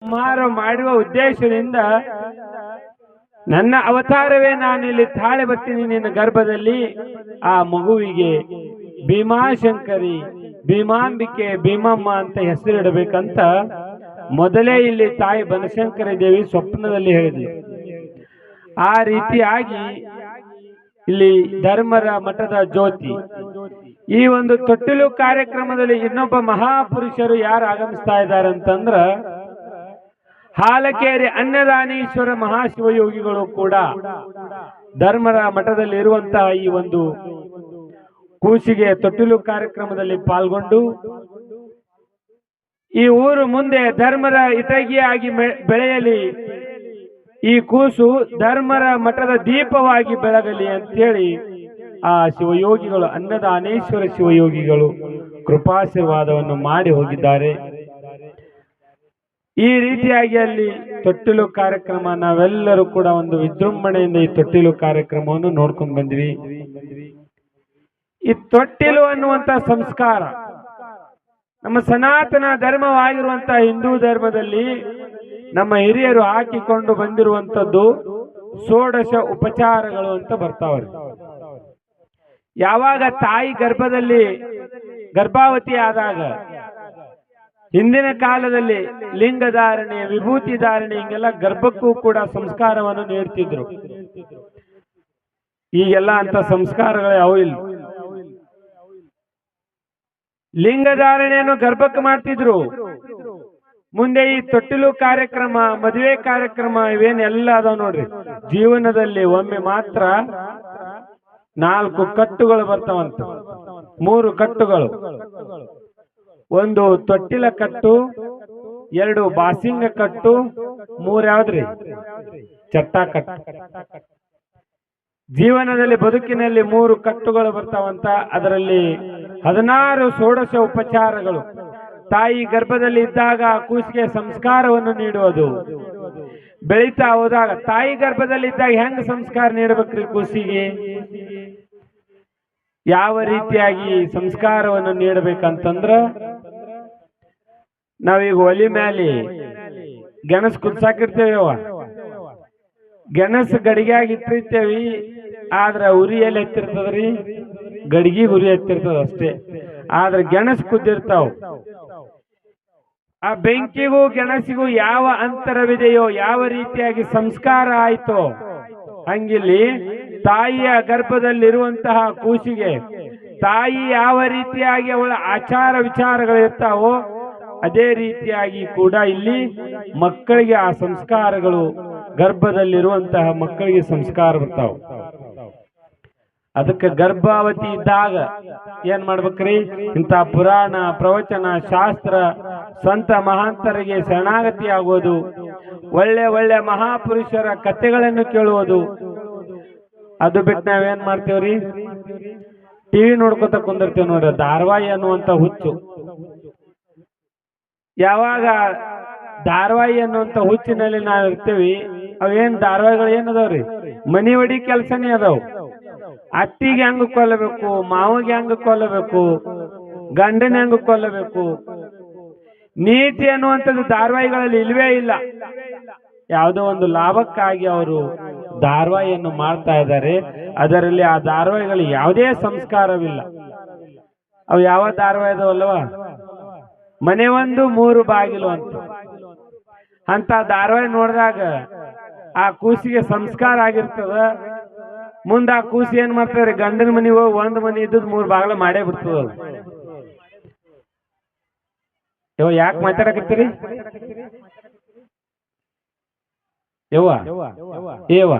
ಸಂಹಾರ ಮಾಡುವ ಉದ್ದೇಶದಿಂದ ನನ್ನ ಅವತಾರವೇ ನಾನು ಇಲ್ಲಿ ತಾಳೆ ಬರ್ತೀನಿ ನಿನ್ನ ಗರ್ಭದಲ್ಲಿ. ಆ ಮಗುವಿಗೆ ಭೀಮಾಶಂಕರಿ, ಭೀಮಾಂಬಿಕೆ, ಭೀಮಮ್ಮ ಅಂತ ಹೆಸರಿಡಬೇಕಂತ ಮೊದಲೇ ಇಲ್ಲಿ ತಾಯಿ ಬನಶಂಕರಿ ದೇವಿ ಸ್ವಪ್ನದಲ್ಲಿ ಹೇಳಿದ್ಲು. ಆ ರೀತಿಯಾಗಿ ಇಲ್ಲಿ ಧರ್ಮರ ಮಠದ ಜ್ಯೋತಿ ಈ ಒಂದು ತೊಟ್ಟಿಲು ಕಾರ್ಯಕ್ರಮದಲ್ಲಿ ಇನ್ನೊಬ್ಬ ಮಹಾಪುರುಷರು ಯಾರು ಆಗಮಿಸ್ತಾ ಇದ್ದಾರೆ ಅಂತಂದ್ರ ಹಾಲಕೇರಿ ಅನ್ನದಾನೀಶ್ವರ ಮಹಾಶಿವಯೋಗಿಗಳು ಕೂಡ ಧರ್ಮರ ಮಠದಲ್ಲಿ ಇರುವಂತಹ ಈ ಒಂದು ಕೂಸಿಗೆ ತೊಟ್ಟಿಲು ಕಾರ್ಯಕ್ರಮದಲ್ಲಿ ಪಾಲ್ಗೊಂಡು ಈ ಊರು ಮುಂದೆ ಧರ್ಮರ ಇಟಗಿಯಾಗಿ ಬೆಳೆಯಲಿ, ಈ ಕೂಸು ಧರ್ಮರ ಮಠದ ದೀಪವಾಗಿ ಬೆಳಗಲಿ ಅಂತೇಳಿ ಆ ಶಿವಯೋಗಿಗಳು ಅನ್ನದಾನೇಶ್ವರ ಶಿವಯೋಗಿಗಳು ಕೃಪಾಶೀರ್ವಾದವನ್ನು ಮಾಡಿ ಹೋಗಿದ್ದಾರೆ. ಈ ರೀತಿಯಾಗಿ ಅಲ್ಲಿ ತೊಟ್ಟಿಲು ಕಾರ್ಯಕ್ರಮ ನಾವೆಲ್ಲರೂ ಕೂಡ ಒಂದು ವಿಜೃಂಭಣೆಯಿಂದ ಈ ತೊಟ್ಟಿಲು ಕಾರ್ಯಕ್ರಮವನ್ನು ನೋಡ್ಕೊಂಡು ಬಂದ್ವಿ. ಈ ತೊಟ್ಟಿಲು ಅನ್ನುವಂತ ಸಂಸ್ಕಾರ ನಮ್ಮ ಸನಾತನ ಧರ್ಮವಾಗಿರುವಂತಹ ಹಿಂದೂ ಧರ್ಮದಲ್ಲಿ ನಮ್ಮ ಹಿರಿಯರು ಹಾಕಿಕೊಂಡು ಬಂದಿರುವಂತದ್ದು ಷೋಡಶ ಉಪಚಾರಗಳು ಅಂತ ಬರ್ತಾವ್ರೆ. ಯಾವಾಗ ತಾಯಿ ಗರ್ಭದಲ್ಲಿ ಗರ್ಭಾವತಿ ಆದಾಗ ಹಿಂದಿನ ಕಾಲದಲ್ಲಿ ಲಿಂಗಧಾರಣೆ, ವಿಭೂತಿ ಧಾರಣೆ ಹಿಂಗೆಲ್ಲ ಗರ್ಭಕ್ಕೂ ಕೂಡ ಸಂಸ್ಕಾರವನ್ನು ನೀಡ್ತಿದ್ರು. ಈಗೆಲ್ಲ ಅಂತ ಸಂಸ್ಕಾರಗಳು ಯಾವ ಇಲ್ಲ. ಲಿಂಗಧಾರಣೆಯನ್ನು ಗರ್ಭಕ್ಕೆ ಮಾಡ್ತಿದ್ರು. ಮುಂದೆ ಈ ತೊಟ್ಟಿಲು ಕಾರ್ಯಕ್ರಮ, ಮದುವೆ ಕಾರ್ಯಕ್ರಮ ಇವೇನ್ ಎಲ್ಲ ಅದಾವ ನೋಡ್ರಿ. ಜೀವನದಲ್ಲಿ ಒಮ್ಮೆ ಮಾತ್ರ 4 ಕಟ್ಟುಗಳು ಬರ್ತಾವಂತ. 3 ಕಟ್ಟುಗಳು, ಒಂದು ತೊಟ್ಟಿಲ ಕಟ್ಟು, 2 ಬಾಸಿಂಗ ಕಟ್ಟು, 3 ಯಾವ್ದ್ರಿ ಚಟ್ಟ ಕಟ್ಟು. ಜೀವನದಲ್ಲಿ ಬದುಕಿನಲ್ಲಿ 3 ಕಟ್ಟುಗಳು ಬರ್ತಾವಂತ. ಅದರಲ್ಲಿ 16 ಷೋಡಶ ಉಪಚಾರಗಳು. ತಾಯಿ ಗರ್ಭದಲ್ಲಿ ಇದ್ದಾಗ ಕೂಸಿಗೆ ಸಂಸ್ಕಾರವನ್ನು ನೀಡುವುದು. ಬೆಳೀತಾ ಹೋದಾಗ ತಾಯಿ ಗರ್ಭದಲ್ಲಿ ಇದ್ದಾಗ ಹೆಂಗ್ ಸಂಸ್ಕಾರ ನೀಡಬೇಕ್ರಿ ಕೂಸಿಗೆ, ಯಾವ ರೀತಿಯಾಗಿ ಸಂಸ್ಕಾರವನ್ನು ನೀಡಬೇಕಂತಂದ್ರ ನಾವೀಗ ಒಲಿ ಮ್ಯಾಲೆ ಗೆಣಸ್ ಕುದ್ಸಾಕಿರ್ತೇವ, ಗೆಣಸ್ ಗಡಿಗೆಯಾಗಿ ಇಟ್ಟಿರ್ತೇವಿ. ಆದ್ರ ಉರಿಯಲ್ಲಿ ಎತ್ತಿರ್ತದ್ರಿ, ಗಡಿಗೆ ಉರಿ ಎತ್ತಿರ್ತದ ಅಷ್ಟೇ. ಆದ್ರೆ ಗೆಣಸ್ ಕುದ್ದಿರ್ತಾವ. ಆ ಬೆಂಕಿಗೂ ಗೆಣಸಿಗೂ ಯಾವ ಅಂತರವಿದೆಯೋ, ಯಾವ ರೀತಿಯಾಗಿ ಸಂಸ್ಕಾರ ಆಯ್ತೋ, ಹಂಗಿಲ್ಲಿ ತಾಯಿಯ ಗರ್ಭದಲ್ಲಿರುವಂತಹ ಕೂಸಿಗೆ ತಾಯಿ ಯಾವ ರೀತಿಯಾಗಿ ಅವಳ ಆಚಾರ ವಿಚಾರಗಳು ಇರ್ತಾವೋ ಅದೇ ರೀತಿಯಾಗಿ ಕೂಡ ಇಲ್ಲಿ ಮಕ್ಕಳಿಗೆ ಆ ಸಂಸ್ಕಾರಗಳು, ಗರ್ಭದಲ್ಲಿರುವಂತಹ ಮಕ್ಕಳಿಗೆ ಸಂಸ್ಕಾರ ಬರ್ತಾವ. ಅದಕ್ಕೆ ಗರ್ಭಾವತಿ ಇದ್ದಾಗ ಏನ್ ಮಾಡ್ಬೇಕ್ರಿ, ಇಂಥ ಪುರಾಣ, ಪ್ರವಚನ, ಶಾಸ್ತ್ರ, ಸ್ವಂತ ಮಹಾಂತರಿಗೆ ಶರಣಾಗತಿ ಆಗೋದು, ಒಳ್ಳೆ ಒಳ್ಳೆ ಮಹಾಪುರುಷರ ಕಥೆಗಳನ್ನು ಕೇಳುವುದು. ಅದು ಬಿಟ್ಟು ನಾವೇನ್ ಮಾಡ್ತೇವ್ರಿ, ಟಿವಿ ನೋಡ್ಕೊತ ಕುಂದಿರ್ತೇವೆ ನೋಡ್ರಿ. ಧಾರಾವಾಹಿ ಅನ್ನುವಂತ ಹುಚ್ಚು. ಯಾವಾಗ ಧಾರಾವಾಹಿ ಅನ್ನುವಂತ ಹುಚ್ಚಿನಲ್ಲಿ ನಾವ್ ಇರ್ತೇವಿ, ಅವೇನ್ ಧಾರಾವಾಹಿಗಳು ಏನದಾವ್ರಿ, ಮನಿ ಒಡಿ ಕೆಲ್ಸನೇ ಅದಾವ್. ಅತ್ತಿಗೆ ಹೆಂಗ ಕೊಲ್ಲಬೇಕು, ಮಾವಿಗೆ ಹೆಂಗ ಕೊಲ್ಲಬೇಕು, ಗಂಡನ ಹೆಂಗ ಕೊಲ್ಲಬೇಕು, ನೀತಿ ಅನ್ನುವಂಥದ್ದು ಧಾರಾವಾಹಿಗಳಲ್ಲಿ ಇಲ್ವೇ ಇಲ್ಲ. ಯಾವುದೋ ಒಂದು ಲಾಭಕ್ಕಾಗಿ ಅವರು ಧಾರಾವಾಹಿಯನ್ನು ಮಾಡ್ತಾ ಇದ್ದಾರೆ. ಅದರಲ್ಲಿ ಆ ಧಾರಾವಾಹಿಗಳು ಯಾವುದೇ ಸಂಸ್ಕಾರವಿಲ್ಲ. ಅವು ಯಾವ ಧಾರಾವಾಹಿ ಅದಾವಲ್ವ, ಮನೆ ಒಂದು 3 ಬಾಗಿಲು ಅಂತ ಧಾರಾವಾಹಿ ನೋಡಿದಾಗ ಆ ಕೂಸಿಗೆ ಸಂಸ್ಕಾರ ಆಗಿರ್ತದ. ಮುಂದೆ ಆ ಕೂಸಿ ಏನ್ ಮಾಡ್ತಾರೆ, ಗಂಡನ ಮನೆ ಹೋಗಿ 1 ಮನೆ ಇದ್ದದ್ 3 ಬಾಗಿಲು ಮಾಡೇ ಬಿಡ್ತದ. ಯವ್ವ ಯಾಕೆ ಮಾತಾಡಕತ್ತೀರಿ ಯವ್ವ? ಏವ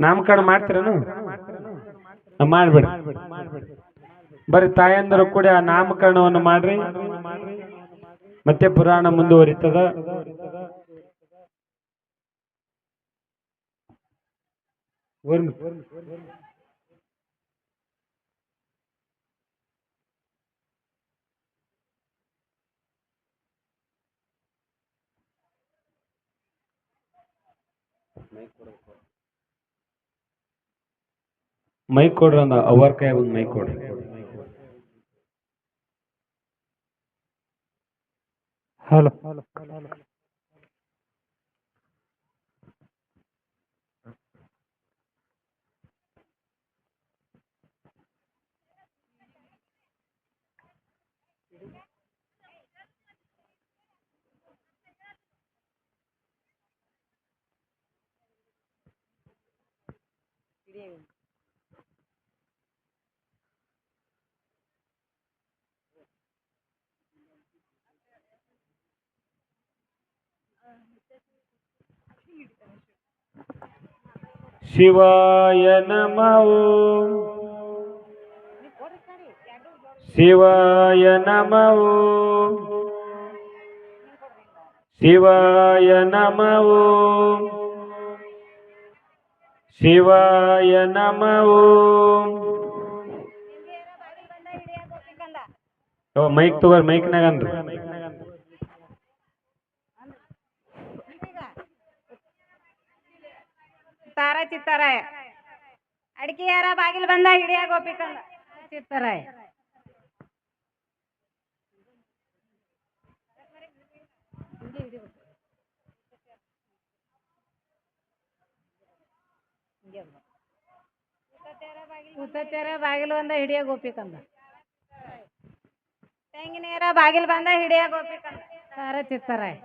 ನಾಮಕರಣ ಮಾಡ್ತೀರನು? ಮಾಡ್ಬೇಡಿ. ಬರೀ ತಾಯಂದರು ಕೂಡ ಆ ನಾಮಕರಣವನ್ನು ಮಾಡ್ರಿ, ಮತ್ತೆ ಪುರಾಣ ಮುಂದುವರಿತದ. ಮೈಕ್ ಕೊಡ್ರಿ, ಅಂದ ಅವರ್ ಕೈ ಒಂದು ಮೈಕ್ ಕೊಡ್ರಿ. ಹಲೋ ಶಿವಾಯ ನಮಃ ಓಂ. ಶಿವಾಯ ನಮಃ ಓಂ. ಶಿವಾಯ ನಮಃ ಓಂ. ಶಿವಾಯ ನಮಃ ಓಂ. ಮೈಕ್ ತಗೋರಿ, ಮೈಕ್ನಾಗನ್ರಿ. ತಾರ ಚಿತ್ತರಾಯ ಅಡಿಕೆಯಾರ ಬಾಗಿಲು ಬಂದ ಹಿಡಿಯ ಗೋಪಿಕಂದ ಚಿತ್ತರಾಯ. ಉತ್ತತ್ತೆರ ಬಾಗಿಲು ಬಂದ ಹಿಡಿಯ ಗೋಪಿಕಂದ. ತೆಂಗಿನೇರ ಬಾಗಿಲು ಬಂದ ಹಿಡಿಯ ಗೋಪಿಕಂದ ತಾರ ಚಿತ್ತರಾಯ.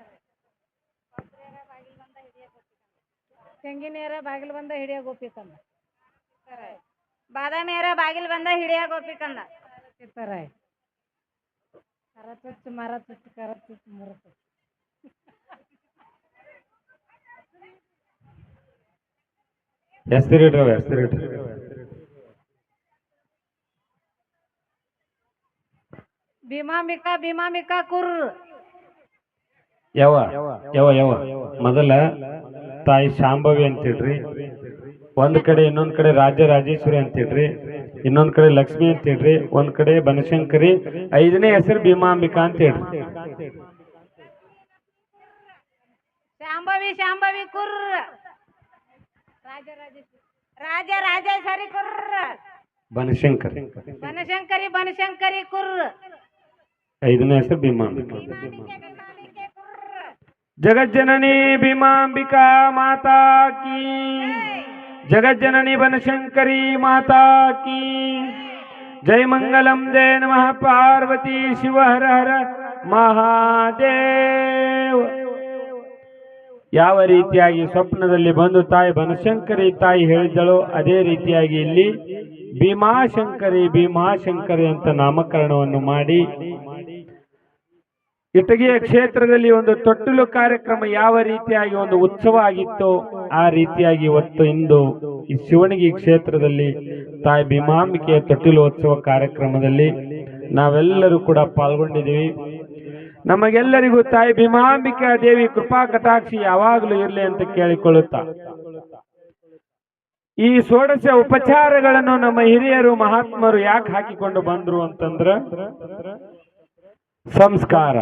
ತೆಂಗಿನೇರ ಬಾಗಿಲು ಬಂದ ಹಿಡಿಯ ಗೋಪಿಕಂದ. ಬಾದಾಮಿಯರ ಬಾಗಿಲು ಬಂದ ಹಿಡಿಯ ಗೋಪಿಕಂದ ಚಿತ್ತರಾಯ. ಕರ ತುಚ್ಚು ಮರ ತುಚ್ಚು ಕರ ತುಚ್ಚು ಮರ ತುಚ್ಚು. ಹೆಸರಿಡ್ರಿ. ಭೀಮಾಂಬಿಕಾ ಕುರ್. ಯಾವ ಮೊದಲ ತಾಯಿ ಶಾಂಭವಿ ಅಂತಿಡ್ರಿ, ಒಂದ್ ಕಡೆ ಇನ್ನೊಂದ್ ಕಡೆ ರಾಜರಾಜೇಶ್ವರಿ ಅಂತಿಡ್ರಿ, ಇನ್ನೊಂದ್ ಕಡೆ ಲಕ್ಷ್ಮಿ ಅಂತಿಡ್ರಿ, ಒಂದ್ ಕಡೆ ಬನಶಂಕರಿ, ಐದನೇ ಹೆಸರು ಭೀಮಾಂಬಿಕಾ ಅಂತ ಹೇಳ್ರಿ. ಶಾಂಭವಿ ಕುರ್. ರಾಜರಾಜೇಶ್ವರಿ ಕುರ್. ಬನಶಂಕರಿ ಕುರ್. ಐದನೇ ಹೆಸರು ಭೀಮಾಂಬಿಕಾ. ಜಗಜ್ಜನನಿ ಭೀಮಾಂಬಿಕಾ ಮಾತಾ ಕಿ. ಜಗಜ್ಜನನಿ ಬನಶಂಕರಿ ಮಾತಾ ಕಿ ಜೈ. ಮಂಗಲಂ ಜಯ ನಮಃ ಪಾರ್ವತಿ ಶಿವ ಹರ ಹರ ಮಹಾದೇವ. ಯಾವ ರೀತಿಯಾಗಿ ಸ್ವಪ್ನದಲ್ಲಿ ಬಂದು ತಾಯಿ ಬನಶಂಕರಿ ತಾಯಿ ಹೇಳಿದ್ದಳು, ಅದೇ ರೀತಿಯಾಗಿ ಇಲ್ಲಿ ಭೀಮಾಶಂಕರಿ ಅಂತ ನಾಮಕರಣವನ್ನು ಮಾಡಿ ಇಟಗಿಯ ಕ್ಷೇತ್ರದಲ್ಲಿ ಒಂದು ತೊಟ್ಟಿಲು ಕಾರ್ಯಕ್ರಮ ಯಾವ ರೀತಿಯಾಗಿ ಒಂದು ಉತ್ಸವ ಆಗಿತ್ತೋ ಆ ರೀತಿಯಾಗಿ ಇವತ್ತು ಇಂದು ಈ ಶಿವಣಗಿ ಕ್ಷೇತ್ರದಲ್ಲಿ ತಾಯಿ ಭೀಮಾಂಬಿಕೆಯ ತೊಟ್ಟಿಲು ಉತ್ಸವ ಕಾರ್ಯಕ್ರಮದಲ್ಲಿ ನಾವೆಲ್ಲರೂ ಕೂಡ ಪಾಲ್ಗೊಂಡಿದ್ದೀವಿ. ನಮಗೆಲ್ಲರಿಗೂ ತಾಯಿ ಭೀಮಾಂಬಿಕಾ ದೇವಿ ಕೃಪಾ ಕಟಾಕ್ಷಿ ಯಾವಾಗಲೂ ಇರಲಿ ಅಂತ ಕೇಳಿಕೊಳ್ಳುತ್ತಾ, ಈ ಷೋಡಶ ಉಪಚಾರಗಳನ್ನು ನಮ್ಮ ಹಿರಿಯರು ಮಹಾತ್ಮರು ಯಾಕೆ ಹಾಕಿಕೊಂಡು ಬಂದ್ರು ಅಂತಂದ್ರ ಸಂಸ್ಕಾರ.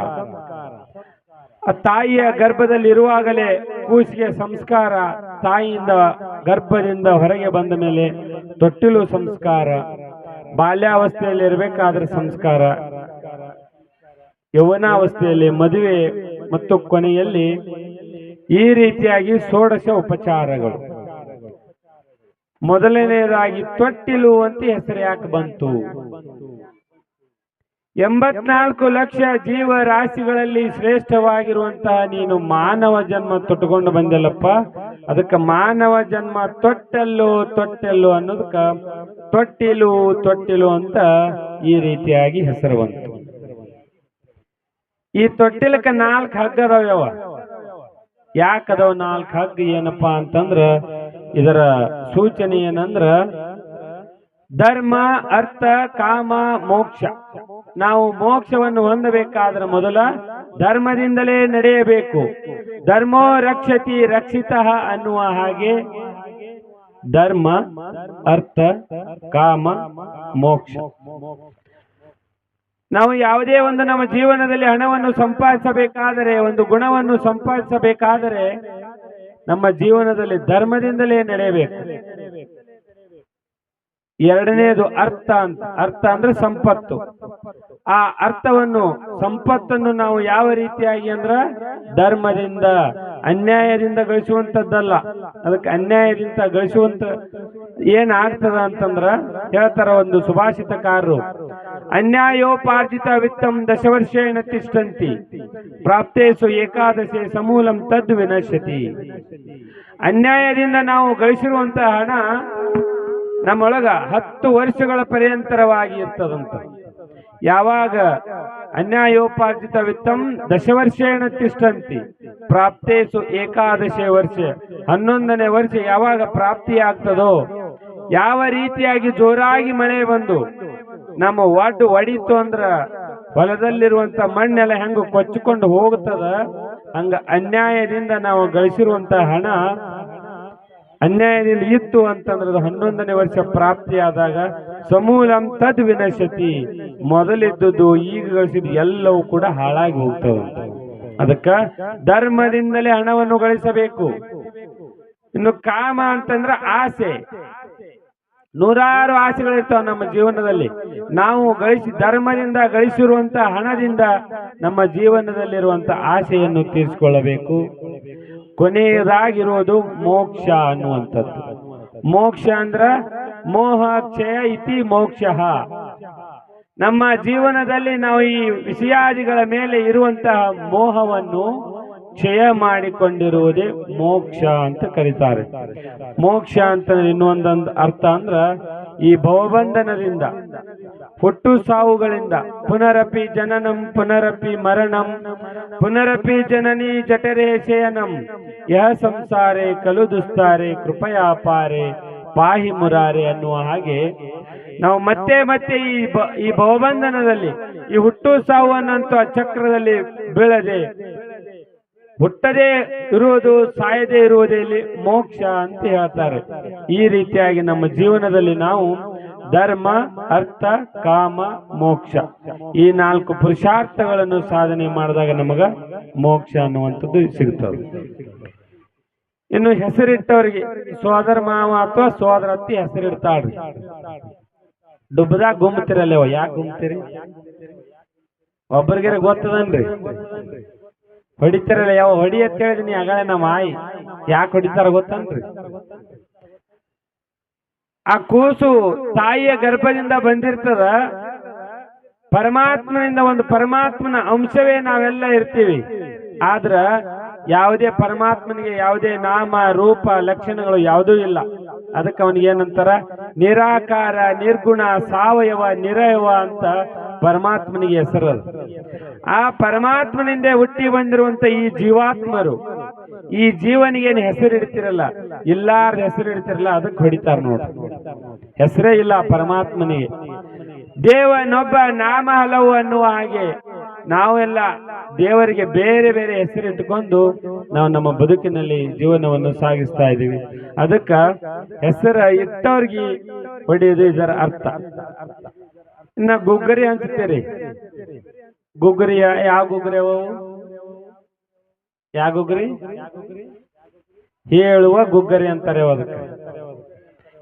ತಾಯಿಯ ಗರ್ಭದಲ್ಲಿ ಇರುವಾಗಲೇ ಕೂಸಿಗೆ ಸಂಸ್ಕಾರ, ತಾಯಿಯಿಂದ ಗರ್ಭದಿಂದ ಹೊರಗೆ ಬಂದ ಮೇಲೆ ತೊಟ್ಟಿಲು ಸಂಸ್ಕಾರ, ಬಾಲ್ಯಾವಸ್ಥೆಯಲ್ಲಿ ಇರಬೇಕಾದ್ರೆ ಸಂಸ್ಕಾರ, ಯೌವನಾವಸ್ಥೆಯಲ್ಲಿ ಮದುವೆ ಮತ್ತು ಕೊನೆಯಲ್ಲಿ ಈ ರೀತಿಯಾಗಿ ಷೋಡಶ ಉಪಚಾರಗಳು. ಮೊದಲನೆಯದಾಗಿ ತೊಟ್ಟಿಲು ಅಂತ ಹೆಸರು ಯಾಕೆ ಬಂತು? 84 ಲಕ್ಷ ಜೀವರಾಶಿಗಳಲ್ಲಿ ಶ್ರೇಷ್ಠವಾಗಿರುವಂತಹ ನೀನು ಮಾನವ ಜನ್ಮ ತೊಟ್ಟುಕೊಂಡು ಬಂದಲ್ಲಪ್ಪ, ಅದಕ್ಕೆ ಮಾನವ ಜನ್ಮ ತೊಟ್ಟೆಲ್ಲು ಅನ್ನೋದಕ್ಕ ತೊಟ್ಟಿಲು ಅಂತ ಈ ರೀತಿಯಾಗಿ ಹೆಸರು ಬಂತು. ಈ ತೊಟ್ಟಿಲಕ್ಕೆ 4 ಹಗ್ಗ ಅದಾವ. ಯಾಕದವ 4 ಹಗ್ಗ? ಏನಪ್ಪಾ ಅಂತಂದ್ರ ಇದರ ಸೂಚನೆ ಏನಂದ್ರ ಧರ್ಮ, ಅರ್ಥ, ಕಾಮ, ಮೋಕ್ಷ. ನಾವು ಮೋಕ್ಷವನ್ನು ಹೊಂದಬೇಕಾದ್ರೆ ಮೊದಲ ಧರ್ಮದಿಂದಲೇ ನಡೆಯಬೇಕು. ಧರ್ಮೋ ರಕ್ಷತಿ ರಕ್ಷಿತ ಅನ್ನುವ ಹಾಗೆ ಧರ್ಮ, ಅರ್ಥ, ಕಾಮ, ಮೋಕ್ಷ. ನಾವು ಯಾವುದೇ ಒಂದು ನಮ್ಮ ಜೀವನದಲ್ಲಿ ಹಣವನ್ನು ಸಂಪಾದಿಸಬೇಕಾದರೆ, ಒಂದು ಗುಣವನ್ನು ಸಂಪಾದಿಸಬೇಕಾದರೆ ನಮ್ಮ ಜೀವನದಲ್ಲಿ ಧರ್ಮದಿಂದಲೇ ನಡೆಯಬೇಕು. ಎರಡನೇದು ಅರ್ಥ ಅಂದ್ರೆ ಸಂಪತ್ತು. ಆ ಸಂಪತ್ತನ್ನು ನಾವು ಯಾವ ರೀತಿಯಾಗಿ ಅಂದ್ರ ಧರ್ಮದಿಂದ, ಅನ್ಯಾಯದಿಂದ ಗಳಿಸುವಂತದ್ದಲ್ಲ. ಅದಕ್ಕೆ ಅನ್ಯಾಯದಿಂದ ಗಳಿಸುವಂತ ಏನಾಗ್ತದ ಅಂತಂದ್ರ ಹೇಳ್ತಾರ ಒಂದು ಸುಭಾಷಿತಕಾರರು, ಅನ್ಯಾಯೋಪಾರ್ಜಿತ ವಿತ್ತಂ ದಶವರ್ಷೇಣ ತಿಷ್ಠಂತಿ ಪ್ರಾಪ್ತೇಸು ಏಕಾದಶೆ ಸಮೂಲಂ ತದ್ ವಿನಶ್ಯತಿ. ಅನ್ಯಾಯದಿಂದ ನಾವು ಗಳಿಸಿರುವಂತಹ ಹಣ ನಮ್ಮೊಳಗ 10 ವರ್ಷಗಳ ಪರ್ಯಂತರವಾಗಿ ಇರ್ತದಂತ. ಯಾವಾಗ ಅನ್ಯಾಯೋಪಾರ್ಜಿತ ವಿತ್ತಂ ದಶವರ್ಷೇಣ ತಿಷ್ಟಂತಿ ಪ್ರಾಪ್ತೇಸು ಏಕಾದಶೇ ವರ್ಷ, 11ನೇ ವರ್ಷ ಯಾವಾಗ ಪ್ರಾಪ್ತಿ ಆಗ್ತದೋ, ಯಾವ ರೀತಿಯಾಗಿ ಜೋರಾಗಿ ಮಳೆ ಬಂದು ನಮ್ಮ ಒಡ್ಡು ಒಡಿತು ಅಂದ್ರ ಹೊಲದಲ್ಲಿರುವಂತ ಮಣ್ಣೆಲ್ಲ ಹೆಂಗ ಕೊಚ್ಚಿಕೊಂಡು ಹೋಗ್ತದ, ಹಂಗ ಅನ್ಯಾಯದಿಂದ ನಾವು ಗಳಿಸಿರುವಂತ ಹಣ ಅನ್ಯಾಯದಿಂದ ಇತ್ತು ಅಂತಂದ್ರೆ ಅದು 11ನೇ ವರ್ಷ ಪ್ರಾಪ್ತಿ ಆದಾಗ ಸಮೂಲಂ ತದ್ ವಿನಶತಿ, ಮೊದಲಿದ್ದದ್ದು ಈಗ ಗಳಿಸಿದ ಎಲ್ಲವೂ ಕೂಡ ಹಾಳಾಗಿ ಹೋಗ್ತವಂತ. ಅದಕ್ಕ ಧರ್ಮದಿಂದಲೇ ಹಣವನ್ನು ಗಳಿಸಬೇಕು. ಇನ್ನು ಕಾಮ ಅಂತಂದ್ರ ಆಸೆ, ನೂರಾರು ಆಸೆಗಳಿರ್ತಾವ ನಮ್ಮ ಜೀವನದಲ್ಲಿ. ನಾವು ಧರ್ಮದಿಂದ ಗಳಿಸಿರುವಂತ ಹಣದಿಂದ ನಮ್ಮ ಜೀವನದಲ್ಲಿರುವಂತ ಆಸೆಯನ್ನು ತೀರಿಸಿಕೊಳ್ಳಬೇಕು. ಕೊನೆಯದಾಗಿರೋದು ಮೋಕ್ಷ ಅನ್ನುವಂಥದ್ದು. ಮೋಕ್ಷ ಅಂದ್ರ ಮೋಹ ಕ್ಷಯ ಇತಿ ಮೋಕ್ಷ. ನಮ್ಮ ಜೀವನದಲ್ಲಿ ನಾವು ಈ ವಿಷಯಾದಿಗಳ ಮೇಲೆ ಇರುವಂತಹ ಮೋಹವನ್ನು ಕ್ಷಯ ಮಾಡಿಕೊಂಡಿರುವುದೇ ಮೋಕ್ಷ ಅಂತ ಕರೀತಾರೆ. ಮೋಕ್ಷ ಅಂತ ಇನ್ನೊಂದೊಂದು ಅರ್ಥ ಅಂದ್ರ ಈ ಭವಬಂಧನದಿಂದ, ಹುಟ್ಟು ಸಾವುಗಳಿಂದ, ಪುನರಪಿ ಜನನಂ ಪುನರಪಿ ಮರಣಂ ಪುನರಪಿ ಜನನಿ ಜಠರೇ ಶಯನಂ ಯಹ ಸಂಸಾರೇ ಕಲು ದುಸ್ತಾರೆ ಕೃಪಯಾ ಪಾರೆ ಪಾಹಿ ಮುರಾರೆ ಅನ್ನುವ ಹಾಗೆ ನಾವು ಮತ್ತೆ ಮತ್ತೆ ಈ ಭವಬಂಧನದಲ್ಲಿ, ಈ ಹುಟ್ಟು ಸಾವು ಅನ್ನಂತ ಚಕ್ರದಲ್ಲಿ ಬೀಳದೆ ಹುಟ್ಟದೇ ಇರುವುದು, ಸಾಯದೇ ಇರುವುದೇ ಇಲ್ಲಿ ಮೋಕ್ಷ ಅಂತ ಹೇಳ್ತಾರೆ. ಈ ರೀತಿಯಾಗಿ ನಮ್ಮ ಜೀವನದಲ್ಲಿ ನಾವು ಧರ್ಮ, ಅರ್ಥ, ಕಾಮ, ಮೋಕ್ಷ ಈ 4 ಪುರುಷಾರ್ಥಗಳನ್ನು ಸಾಧನೆ ಮಾಡಿದಾಗ ನಮಗ ಮೋಕ್ಷ ಅನ್ನುವಂಥದ್ದು ಸಿಗ್ತದೆ. ಇನ್ನು ಹೆಸರಿಟ್ಟವರಿಗೆ ಸೋದರ ಮಾವ ಅಥವಾ ಸೋದರತ್ತಿ ಹೆಸರಿಡ್ತಾಳ್ರಿ. ಡುಬ್ಬದಾಗ ಗುಮ್ಮತಿರಲ್ಲವ, ಯಾಕೆ ಗುಮ್ಮತಿರಿ? ಒಬ್ಬರಿಗೆರ ಗೊತ್ತದನ್ರಿ, ಹೊಡಿತಾರಲ್ಲ. ಯಾವ ಹೊಡಿ ಅಂತ ಹೇಳಿದೀನಿ ಆಗಳೇ ನಮ್ಮ ಆಯಿ, ಯಾಕೆ ಹೊಡಿತಾರ ಗೊತ್ತನ್ರಿ? ಆ ಕೂಸು ತಾಯಿಯ ಗರ್ಭದಿಂದ ಬಂದಿರ್ತದ, ಪರಮಾತ್ಮನಿಂದ ಒಂದು ಪರಮಾತ್ಮನ ಅಂಶವೇ ನಾವೆಲ್ಲ ಇರ್ತೀವಿ. ಆದ್ರ ಯಾವುದೇ ಪರಮಾತ್ಮನಿಗೆ ಯಾವುದೇ ನಾಮ ರೂಪ ಲಕ್ಷಣಗಳು ಯಾವುದೂ ಇಲ್ಲ. ಅದಕ್ಕೆ ಅವನಿಗೆ ಏನಂತಾರ? ನಿರಾಕಾರ, ನಿರ್ಗುಣ, ಸಾವಯವ, ನಿರಯವ ಅಂತ ಪರಮಾತ್ಮನಿಗೆ ಹೆಸರು. ಆ ಪರಮಾತ್ಮನಿಂದ ಹುಟ್ಟಿ ಬಂದಿರುವಂತ ಈ ಜೀವಾತ್ಮರು, ಈ ಜೀವನಿಗೇನು ಹೆಸರಿಡ್ತಿರಲ್ಲ, ಇಲ್ಲಾರ ಹೆಸರಿಡ್ತಿರಲ್ಲ, ಅದಕ್ಕೆ ಹೊಡಿತಾರ ನೋಡ್ರಿ. ಹೆಸರೇ ಇಲ್ಲ ಪರಮಾತ್ಮನಿಗೆ. ದೇವನೊಬ್ಬ ನಾಮ ಹಲವು ಅನ್ನುವ ಹಾಗೆ ನಾವೆಲ್ಲ ದೇವರಿಗೆ ಬೇರೆ ಬೇರೆ ಹೆಸರಿಟ್ಟುಕೊಂಡು ನಾವು ನಮ್ಮ ಬದುಕಿನಲ್ಲಿ ಜೀವನವನ್ನು ಸಾಗಿಸ್ತಾ ಇದ್ದೀವಿ. ಅದಕ್ಕ ಹೆಸರ ಇಟ್ಟವ್ರಿಗೆ ಹೊಡೆಯುವುದು ಇದರ ಅರ್ಥ. ಇನ್ನ ಗುಗ್ಗರಿ ಅನ್ಸುತ್ತೀರಿ. ಗುಗ್ಗರಿ ಯಾವ ಗುಗ್ಗರಿ? ಅವು ಯಾವ ಗುಗ್ಗರಿ? ಹೇಳುವ ಗುಗ್ಗರಿ ಅಂತಾರೆ. ಅದಕ್ಕೆ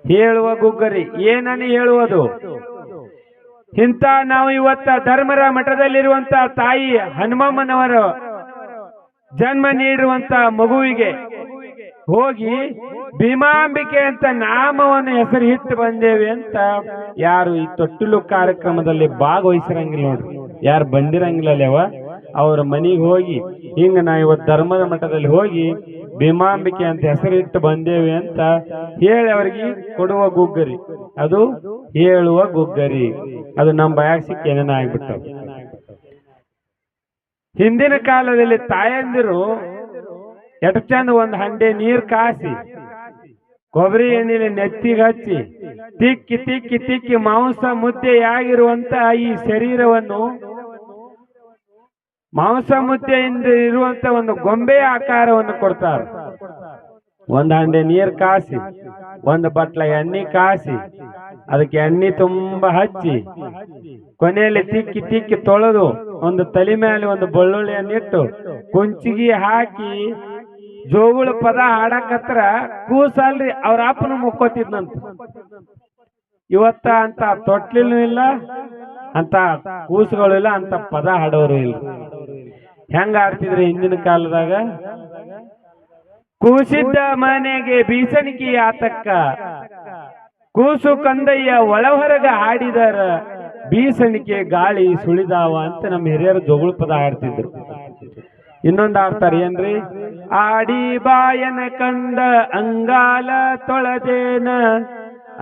ಹೇಳುವ ಗುಗ್ಗರಿ ಏನని ಹೇಳುವುದು? ಇಂಥ ನಾವು ಇವತ್ತ ಧರ್ಮರ ಮಠದಲ್ಲಿರುವಂತ ತಾಯಿ ಹನುಮಮ್ಮನವರು ಜನ್ಮ ನೀಡಿರುವಂತ ಮಗುವಿಗೆ ಹೋಗಿ ಭೀಮಾಂಬಿಕೆ ಅಂತ ನಾಮವನ್ನು ಹೆಸರು ಇಟ್ಟು ಬಂದೇವೆ ಅಂತ ಯಾರು ಈ ತೊಟ್ಟಿಲು ಕಾರ್ಯಕ್ರಮದಲ್ಲಿ ಭಾಗವಹಿಸಿರಂಗಿಲ್ಲ ನೋಡ್ರಿ, ಯಾರು ಬಂದಿರಂಗಿಲ್ಲವ ಅವ್ರ ಮನೆಗೆ ಹೋಗಿ ಹಿಂಗ ನಾ ಇವತ್ತು ಧರ್ಮದ ಮಠದಲ್ಲಿ ಹೋಗಿ ಭೀಮಾಂಬಿಕೆ ಅಂತ ಹೆಸರಿಟ್ಟು ಬಂದೇವೆ ಅಂತ ಹೇಳಿ ಅವರಿಗೆ ಕೊಡುವ ಗುಗ್ಗರಿ, ಅದು ಹೇಳುವ ಗುಗ್ಗರಿ. ಅದು ನಮ್ಮ ಬಾಯಾಗ ಸಿಕ್ಕಿ ಏನೇನ ಆಗ್ಬಿಟ್ಟ. ಹಿಂದಿನ ಕಾಲದಲ್ಲಿ ತಾಯಂದಿರು ಎಟ್ ಚಂದ ಒಂದು ಹಂಡೆ ನೀರ್ ಕಾಸಿ ಕೊಬ್ಬರಿ ಎಣ್ಣೆಲಿ ನೆತ್ತಿಗೆ ಹಚ್ಚಿ ತಿಕ್ಕಿ ತಿಕ್ಕಿ ತಿಕ್ಕಿ ಮಾಂಸ ಮುದ್ದೆಯಾಗಿರುವಂತ ಈ ಶರೀರವನ್ನು ಮಾಂಸ ಮುದ್ದೆಯಿಂದ ಇರುವಂತ ಒಂದು ಗೊಂಬೆ ಆಕಾರವನ್ನು ಕೊಡ್ತಾರೆ. ಒಂದು ಹಂಡೆ ನೀರ್ ಕಾಸಿ, ಒಂದು ಬಟ್ಲ ಎಣ್ಣೆ ಕಾಸಿ, ಅದಕ್ಕೆ ಎಣ್ಣೆ ತುಂಬಾ ಹಚ್ಚಿ ಕೊನೆಯಲ್ಲಿ ತಿಕ್ಕಿ ತಿಕ್ಕಿ ತೊಳೆದು ಒಂದು ತಲೆ ಮೇಲೆ ಒಂದು ಬೆಳ್ಳುಳ್ಳಿಯನ್ನಿಟ್ಟು ಕುಂಚಿಗೆ ಹಾಕಿ ಜೋಗುಳ ಪದ ಹಾಡಕತ್ರ ಕೂಸಲ್ರಿ ಅವ್ರ ಅಪ್ಪನ ಮುಕ್ಕೋತಿದ್ನಂತ. ಇವತ್ತ ಅಂತ ತೊಟ್ಲಿನೂ ಇಲ್ಲ, ಅಂತ ಕೂಸುಗಳು ಇಲ್ಲ, ಅಂತ ಪದ ಹಾಡೋರು ಇಲ್ಲ. ಹೆಂಗ ಆಡ್ತಿದ್ರಿ ಹಿಂದಿನ ಕಾಲದಾಗ? ಕೂಸಿದ್ದ ಮನೆಗೆ ಬೀಸಣಿಕೆ ಆತಕ್ಕ, ಕೂಸು ಕಂದಯ್ಯ ಒಳ ಹೊರಗ ಹಾಡಿದರ ಬೀಸಣಿಕೆ ಗಾಳಿ ಸುಳಿದಾವ ಅಂತ ನಮ್ಮ ಹಿರಿಯರು ಜೋಗುಳ ಪದ ಹಾಡ್ತಿದ್ರು. ಇನ್ನೊಂದು ಆಡ್ತಾರೆ ಏನ್ರಿ? ಆಡಿ ಬಾಯನ ಕಂದ ಅಂಗಾಲ ತೊಳೆದೇನ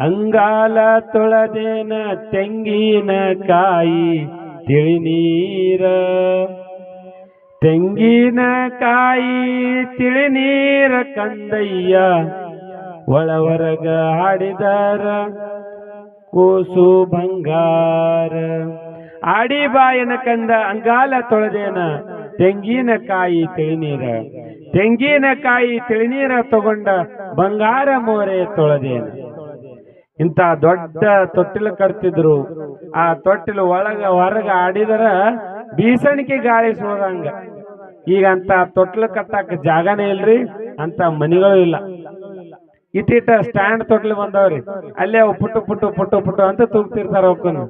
ಅಂಗಾಲ ತೊಳೆದೇನ ತೆಂಗಿನಕಾಯಿ ತಿಳಿನೀರ ತೆಂಗಿನಕಾಯಿ ತಿಳಿನೀರ ಕಂದಯ್ಯ ಒಳವರಗ ಹಾಡಿದಾರ ಕೂಸು ಬಂಗಾರ. ಆಡಿ ಬಾಯನ ಕಂದ ಅಂಗಾಲ ತೊಳೆದೇನ ತೆಂಗಿನಕಾಯಿ ತಿಳಿನೀರ ತೆಂಗಿನಕಾಯಿ ತಿಳಿನೀರ ತಗೊಂಡ ಬಂಗಾರ ಮೋರೆ ತೊಳೆದೇನ. ಇಂಥ ದೊಡ್ಡ ತೊಟ್ಟಿಲು ಕಟ್ತಿದ್ರು. ಆ ತೊಟ್ಟಿಲು ಒಳಗ ಹೊರಗ ಆಡಿದರ ಬೀಸಣಿಕೆ ಗಾಳಿ ಸುಳದಂಗ. ಈಗ ಅಂತ ತೊಟ್ಲು ಕಟ್ಟಾಕ ಜಾಗನೇ ಇಲ್ರಿ, ಅಂತ ಮನಿಗಳು ಇಲ್ಲ. ಇಟ್ಟಿಟ್ಟ ಸ್ಟ್ಯಾಂಡ್ ತೊಟ್ಲು ಬಂದವ್ರಿ, ಅಲ್ಲೇ ಅವು ಪುಟ್ಟು ಪುಟ್ಟು ಪುಟ್ಟು ಪುಟ್ಟು ಅಂತ ತೂಗ್ತಿರ್ತಾರ ಅವಕ್ಕನು.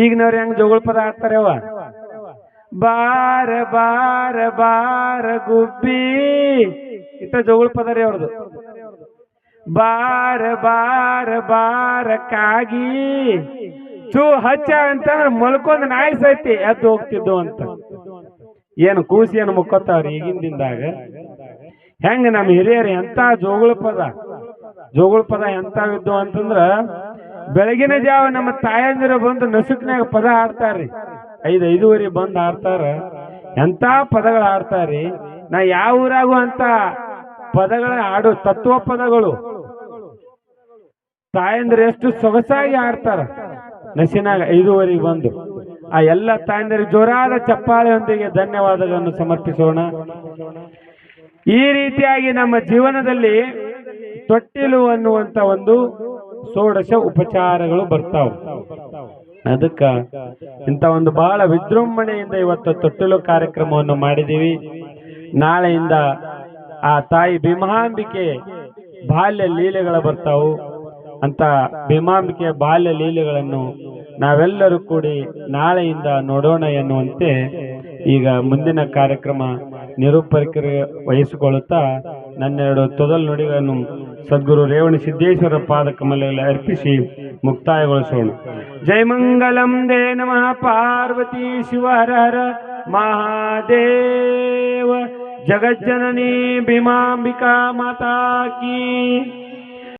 ಈಗಿನವ್ರು ಹೆಂಗ್ ಜೋಗುಳ ಪದ ಆಡ್ತಾರೆ ಅವ, ಬಾರ ಬಾರ ಬಾರ ಗುಬ್ಬಿ, ಇಟ್ಟ ಜೋಗುಳ ಪದ ರೀ ಅವ್ರದ್ದು. ಬಾರ ಬಾರ ಬಾರ ಕಾಗಿ ಚೂ ಹಚ್ಚ ಅಂತಂದ್ರೆ ಮಲ್ಕೊಂಡ್ ನಾಯಿ ಸೈತಿ ಎದ್ದು ಹೋಗ್ತಿದ್ದು ಅಂತ. ಏನು ಕೂಸಿ ಏನು ಮುಕ್ಕೋತಾವ್ರಿ ಈಗಿನ ದಿನದಾಗ. ಹೆಂಗ ನಮ್ಮ ಹಿರಿಯರು ಎಂತ ಜೋಗುಳ ಪದ ಎಂತಾವಿದ್ದು ಅಂತಂದ್ರ, ಬೆಳಗಿನ ಜಾವ ನಮ್ಮ ತಾಯಂದಿರು ಬಂದು ನಸುಕ್ನಾಗ ಪದ ಹಾಡ್ತಾರ್ರಿ. 5:05 ಬಂದು ಹಾಡ್ತಾರ. ಎಂತ ಪದಗಳು ಹಾಡ್ತಾರ್ರಿ. ನಾ ಯಾವ ಊರಾಗೂ ಅಂತ ಪದಗಳ ಹಾಡು, ತತ್ವ ಪದಗಳು ತಾಯಂದಿರು ಎಷ್ಟು ಸೊಗಸಾಗಿ ಹಾಡ್ತಾರ ನಸಿನಾಗ 5:05 ಬಂದು. ಆ ಎಲ್ಲ ತಾಯಂದಿರಿಗೆ ಜೋರಾದ ಚಪ್ಪಾಳೆಯೊಂದಿಗೆ ಧನ್ಯವಾದಗಳನ್ನು ಸಮರ್ಪಿಸೋಣ. ಈ ರೀತಿಯಾಗಿ ನಮ್ಮ ಜೀವನದಲ್ಲಿ ತೊಟ್ಟಿಲು ಅನ್ನುವಂತ ಒಂದು ಷೋಡಶ ಉಪಚಾರಗಳು ಬರ್ತಾವ. ಅದಕ್ಕ ಇಂಥ ಒಂದು ಬಹಳ ವಿಜೃಂಭಣೆಯಿಂದ ಇವತ್ತು ತೊಟ್ಟಿಲು ಕಾರ್ಯಕ್ರಮವನ್ನು ಮಾಡಿದೀವಿ. ನಾಳೆಯಿಂದ ಆ ತಾಯಿ ಭೀಮಾಂಬಿಕೆ ಬಾಲ್ಯ ಲೀಲೆಗಳು ಬರ್ತಾವು. ಅಂತ ಭೀಮಾಂಬಿಕೆಯ ಬಾಲ್ಯ ಲೀಲೆಗಳನ್ನು ನಾವೆಲ್ಲರೂ ಕೂಡಿ ನಾಳೆಯಿಂದ ನೋಡೋಣ ಎನ್ನುವಂತೆ ಈಗ ಮುಂದಿನ ಕಾರ್ಯಕ್ರಮ ನಿರೂಪಕರು ವಹಿಸಿಕೊಳ್ಳುತ್ತಾ ನನ್ನೆರಡು ತೊದಲು ನುಡಿಗಳನ್ನು ಸದ್ಗುರು ರೇವಣ ಸಿದ್ದೇಶ್ವರ ಪಾದ ಕಮಲಗಳಲ್ಲಿ ಅರ್ಪಿಸಿ ಮುಕ್ತಾಯಗೊಳಿಸೋಣ. ಜೈ ಮಂಗಲಂ ದೇ ನಮಃ ಪಾರ್ವತಿ ಶಿವ ಹರ ಹರ ಮಹಾದೇವ. ಜಗಜ್ಜನನಿ ಭೀಮಾಂಬಿಕಾ ಮಾತಾ ಕೀ.